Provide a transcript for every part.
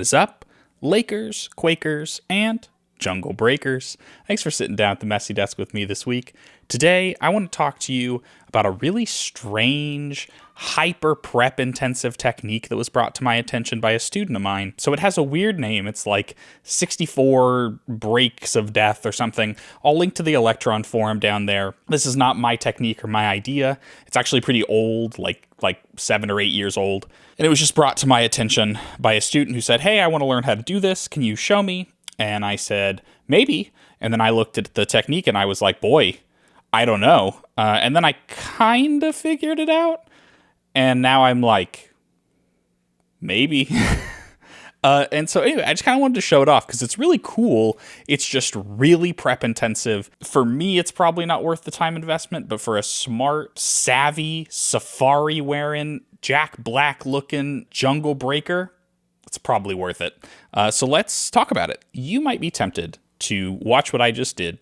What is up, Lakers, Quakers, and Jungle Breakers? Thanks for sitting down at the Messy Desk with me this week. Today, I want to talk to you about a really strange, hyper prep intensive technique that was brought to my attention by a student of mine. So it has a weird name. It's like 64 breaks of death or something. I'll link to the Electron forum down there. This is not my technique or my idea. It's actually pretty old, like 7 or 8 years old. And it was just brought to my attention by a student who said, "Hey, I want to learn how to do this. Can you show me?" And I said, "Maybe." And then I looked at the technique and I was like, boy, I don't know. And then I kind of figured it out. And now I'm like, maybe. And so anyway, I just kind of wanted to show it off because it's really cool. It's just really prep intensive. For me, it's probably not worth the time investment, but for a smart, savvy, safari wearing, Jack Black looking jungle breaker, it's probably worth it. So let's talk about it. You might be tempted to watch what I just did.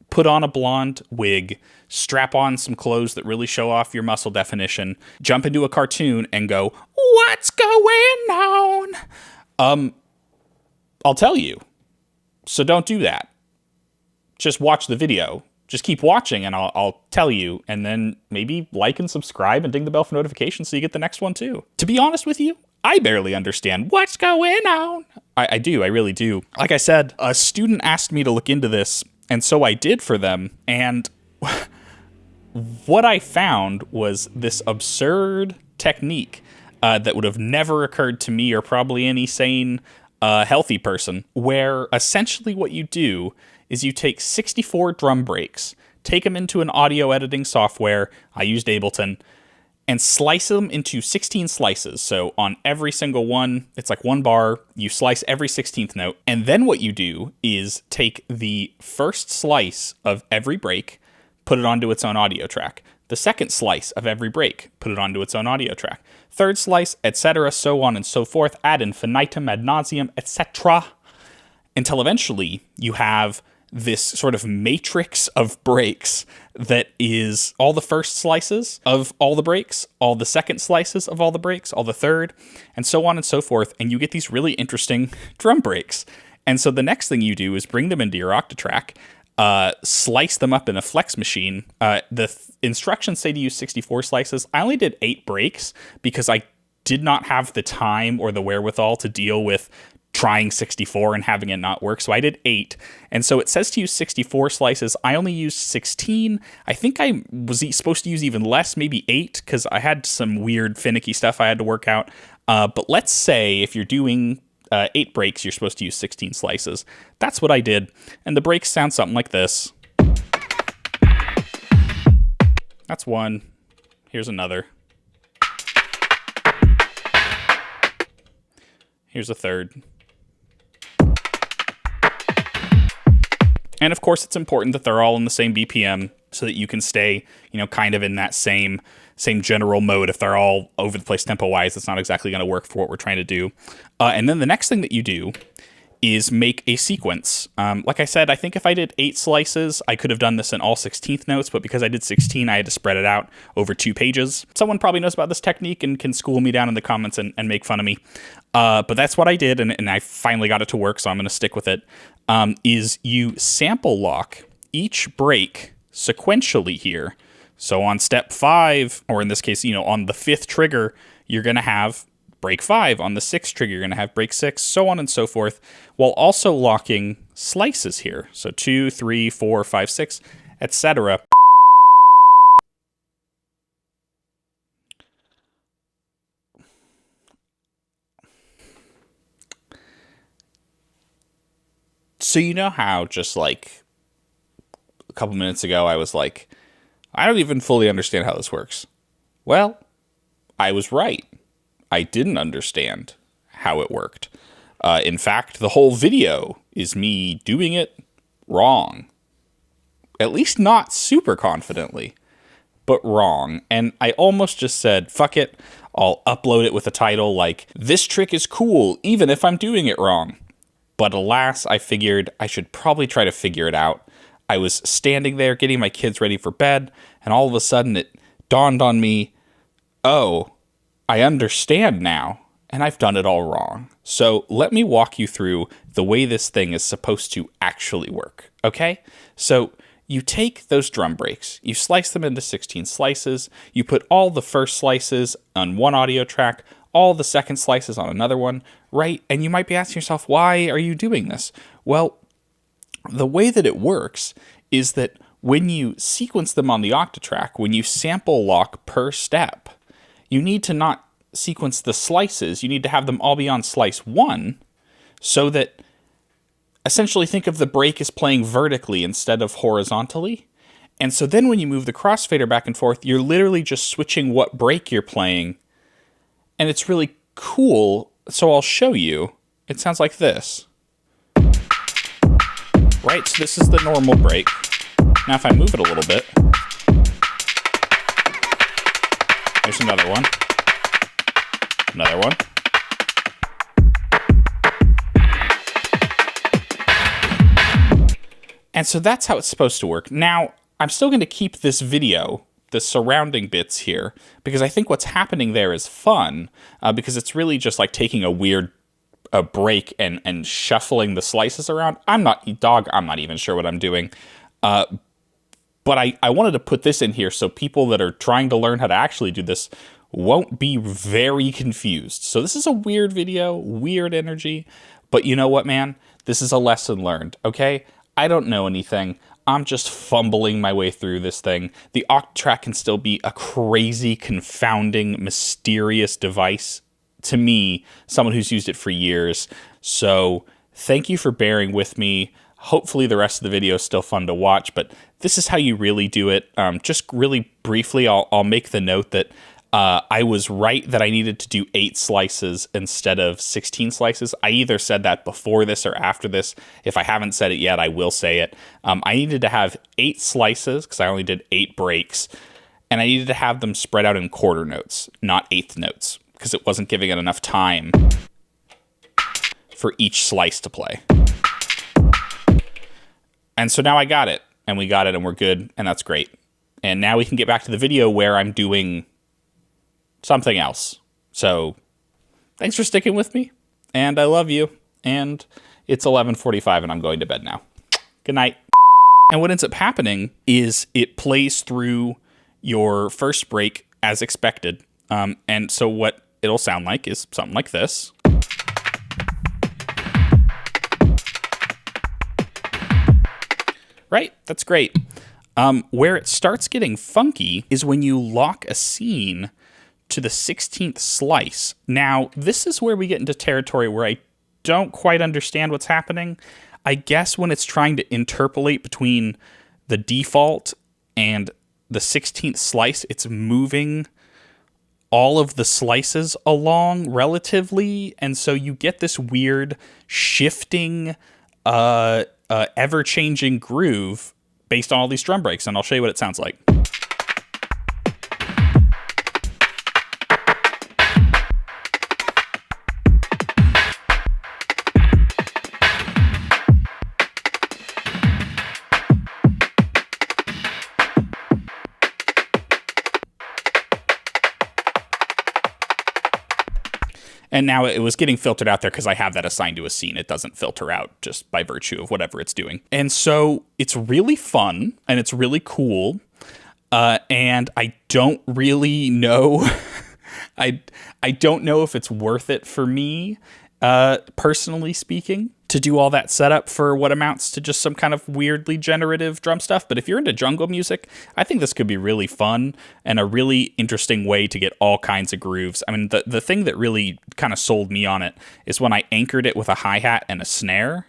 Put on a blonde wig, strap on some clothes that really show off your muscle definition, jump into a cartoon and go, "What's going on?" I'll tell you. So don't do that. Just watch the video. Just keep watching and I'll tell you. And then maybe like and subscribe and ding the bell for notifications so you get the next one too. To be honest with you, I barely understand what's going on. I do. I really do. Like I said, a student asked me to look into this, and so I did for them. And what I found was this absurd technique that would have never occurred to me or probably any sane, healthy person, where essentially what you do is you take 64 drum breaks, take them into an audio editing software, I used Ableton, and slice them into 16 slices. So on every single one, it's like one bar, you slice every 16th note. And then what you do is take the first slice of every break, put it onto its own audio track. The second slice of every break, put it onto its own audio track. Third slice, etc., so on and so forth, ad infinitum, ad nauseum, etc., until eventually you have this sort of matrix of breaks that is all the first slices of all the breaks, all the second slices of all the breaks, all the third, and so on and so forth, and you get these really interesting drum breaks. And so the next thing you do is bring them into your Octatrack, slice them up in a flex machine. The instructions say to use 64 slices. I only did 8 breaks because I did not have the time or the wherewithal to deal with trying 64 and having it not work. So I did 8. And so it says to use 64 slices. I only used 16. I think I was supposed to use even less, maybe 8, because I had some weird finicky stuff I had to work out. But let's say if you're doing 8 breaks, you're supposed to use 16 slices. That's what I did. And the breaks sound something like this. That's one. Here's another. Here's a third. And of course, it's important that they're all in the same BPM so that you can stay, kind of in that same general mode. If they're all over the place tempo-wise, it's not exactly going to work for what we're trying to do. And then the next thing that you do is make a sequence. Like I said, I think if I did 8 slices, I could have done this in all 16th notes, but because I did 16, I had to spread it out over 2 pages. Someone probably knows about this technique and can school me down in the comments and make fun of me. But that's what I did, and I finally got it to work, so I'm going to stick with it. Is you sample lock each break sequentially here. So on step 5, or in this case, on the 5th trigger, you're going to have break 5. On the 6th trigger, you're going to have break 6, so on and so forth, while also locking slices here. So 2, 3, 4, 5, 6, etc. So you know how just like a couple minutes ago I was like, I don't even fully understand how this works. Well, I was right. I didn't understand how it worked. In fact, the whole video is me doing it wrong. At least not super confidently, but wrong. And I almost just said, fuck it, I'll upload it with a title like, "This trick is cool, even if I'm doing it wrong." But alas, I figured I should probably try to figure it out. I was standing there getting my kids ready for bed, and all of a sudden it dawned on me, oh, I understand now. and I've done it all wrong. So let me walk you through the way this thing is supposed to actually work, okay? So you take those drum breaks, you slice them into 16 slices, you put all the first slices on one audio track, all the second slices on another one, right? And you might be asking yourself, why are you doing this? Well, the way that it works is that when you sequence them on the Octatrack, when you sample lock per step, you need to not sequence the slices. You need to have them all be on slice 1 so that essentially think of the break as playing vertically instead of horizontally. And so then when you move the crossfader back and forth, you're literally just switching what break you're playing. And it's really cool. So I'll show you. It sounds like this. Right, so this is the normal break. Now if I move it a little bit, there's another one. Another one. And so that's how it's supposed to work. Now, I'm still going to keep this video, the surrounding bits here, because I think what's happening there is fun, because it's really just like taking a weird break and shuffling the slices around. I'm not even sure what I'm doing. But I wanted to put this in here so people that are trying to learn how to actually do this won't be very confused. So this is a weird video, weird energy, but you know what, man? This is a lesson learned, okay? I don't know anything. I'm just fumbling my way through this thing. The Octatrack can still be a crazy, confounding, mysterious device to me, someone who's used it for years. So thank you for bearing with me. Hopefully the rest of the video is still fun to watch, but this is how you really do it. Just really briefly, I'll make the note that I was right that I needed to do 8 slices instead of 16 slices. I either said that before this or after this. If I haven't said it yet, I will say it. I needed to have 8 slices because I only did 8 breaks, and I needed to have them spread out in quarter notes, not eighth notes, because it wasn't giving it enough time for each slice to play. And so now I got it, and we got it, and we're good, and that's great. And now we can get back to the video where I'm doing something else. So thanks for sticking with me, and I love you, and it's 11:45 and I'm going to bed now. Good night. And what ends up happening is it plays through your first break as expected. And so what it'll sound like is something like this. Right? That's great. Where it starts getting funky is when you lock a scene to the 16th slice. Now, this is where we get into territory where I don't quite understand what's happening. I guess when it's trying to interpolate between the default and the 16th slice, it's moving all of the slices along relatively, and so you get this weird shifting, ever-changing groove based on all these drum breaks, and I'll show you what it sounds like. And now it was getting filtered out there because I have that assigned to a scene. It doesn't filter out just by virtue of whatever it's doing. And so it's really fun and it's really cool. And I don't really know. I don't know if it's worth it for me, personally speaking, to do all that setup for what amounts to just some kind of weirdly generative drum stuff. But if you're into jungle music, I think this could be really fun and a really interesting way to get all kinds of grooves. I mean, the thing that really kind of sold me on it is when I anchored it with a hi-hat and a snare.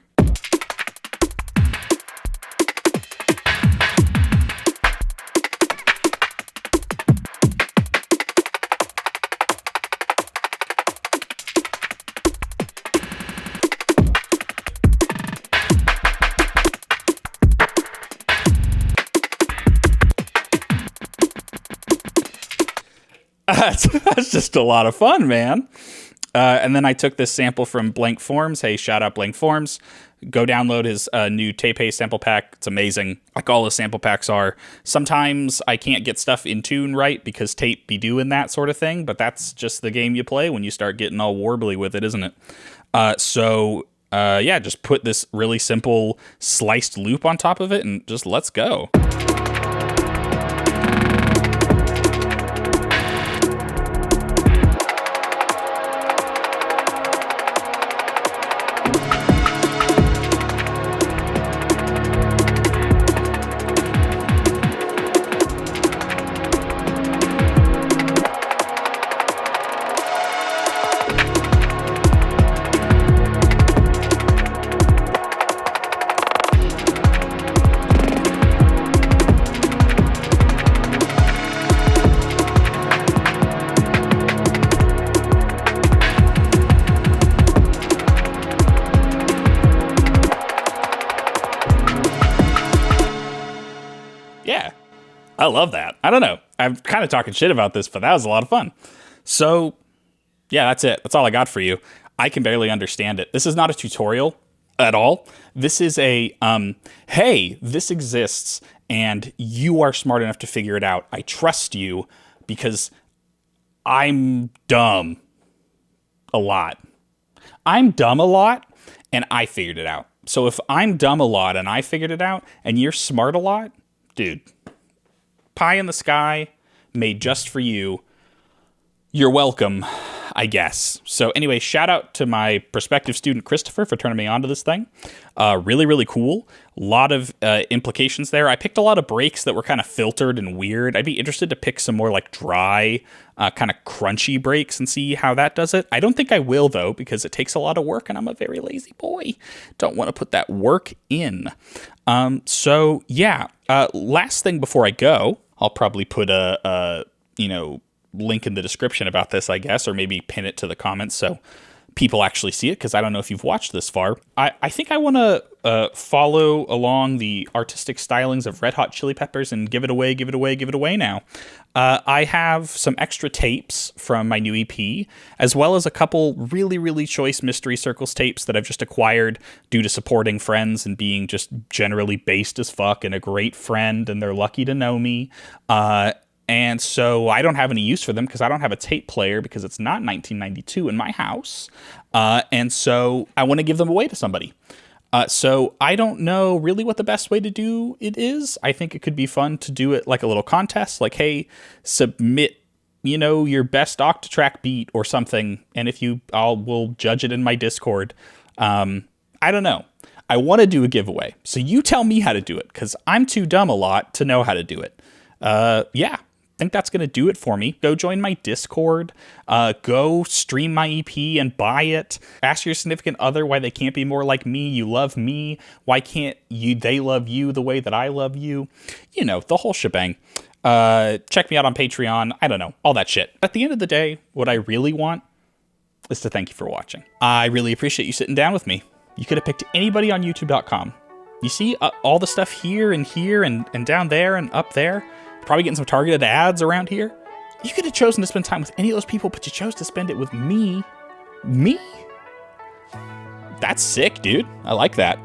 That's just a lot of fun, man. And then I took this sample from Blank Forms. Hey, shout out Blank Forms. Go download his new Taipei sample pack. It's amazing, like all his sample packs are. Sometimes I can't get stuff in tune right because tape be doing that sort of thing, but that's just the game you play when you start getting all warbly with it, isn't it? Yeah, just put this really simple sliced loop on top of it and just let's go. Yeah, I love that. I don't know. I'm kind of talking shit about this, but that was a lot of fun. So, yeah, that's it. That's all I got for you. I can barely understand it. This is not a tutorial at all. This is a, hey, this exists, and you are smart enough to figure it out. I trust you because I'm dumb a lot. I'm dumb a lot, and I figured it out. So if I'm dumb a lot and I figured it out, and you're smart a lot, dude, pie in the sky, made just for you. You're welcome, I guess. So anyway, shout out to my prospective student, Christopher, for turning me on to this thing. Really, really cool. A lot of implications there. I picked a lot of breaks that were kind of filtered and weird. I'd be interested to pick some more like dry, kind of crunchy breaks and see how that does it. I don't think I will, though, because it takes a lot of work and I'm a very lazy boy. Don't want to put that work in. So yeah, last thing before I go, I'll probably put a link in the description about this, I guess, or maybe pin it to the comments so people actually see it, because I don't know if you've watched this far. I think I want to follow along the artistic stylings of Red Hot Chili Peppers and give it away now. I have some extra tapes from my new EP, as well as a couple really, really choice Mystery Circles tapes that I've just acquired due to supporting friends and being just generally based as fuck and a great friend, and they're lucky to know me. And so I don't have any use for them because I don't have a tape player because it's not 1992 in my house. And so I want to give them away to somebody. So I don't know really what the best way to do it is. I think it could be fun to do it like a little contest, like, hey, submit, your best Octatrack beat or something. And if we'll judge it in my Discord. I don't know. I want to do a giveaway. So you tell me how to do it because I'm too dumb a lot to know how to do it. Yeah. I think that's going to do it for me. Go join my Discord. Go stream my EP and buy it. Ask your significant other why they can't be more like me. You love me. Why can't they love you the way that I love you? The whole shebang. Check me out on Patreon. I don't know. All that shit. At the end of the day, what I really want is to thank you for watching. I really appreciate you sitting down with me. You could have picked anybody on YouTube.com. You see all the stuff here and down there and up there? Probably getting some targeted ads around here. You could have chosen to spend time with any of those people, but you chose to spend it with me. Me? That's sick, dude. I like that.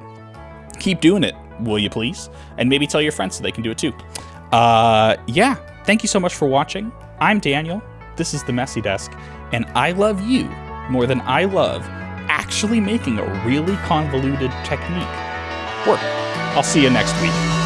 Keep doing it, will you please? And maybe tell your friends so they can do it too. Yeah, thank you so much for watching. I'm Daniel. This is The Messy Desk. And I love you more than I love actually making a really convoluted technique work. I'll see you next week.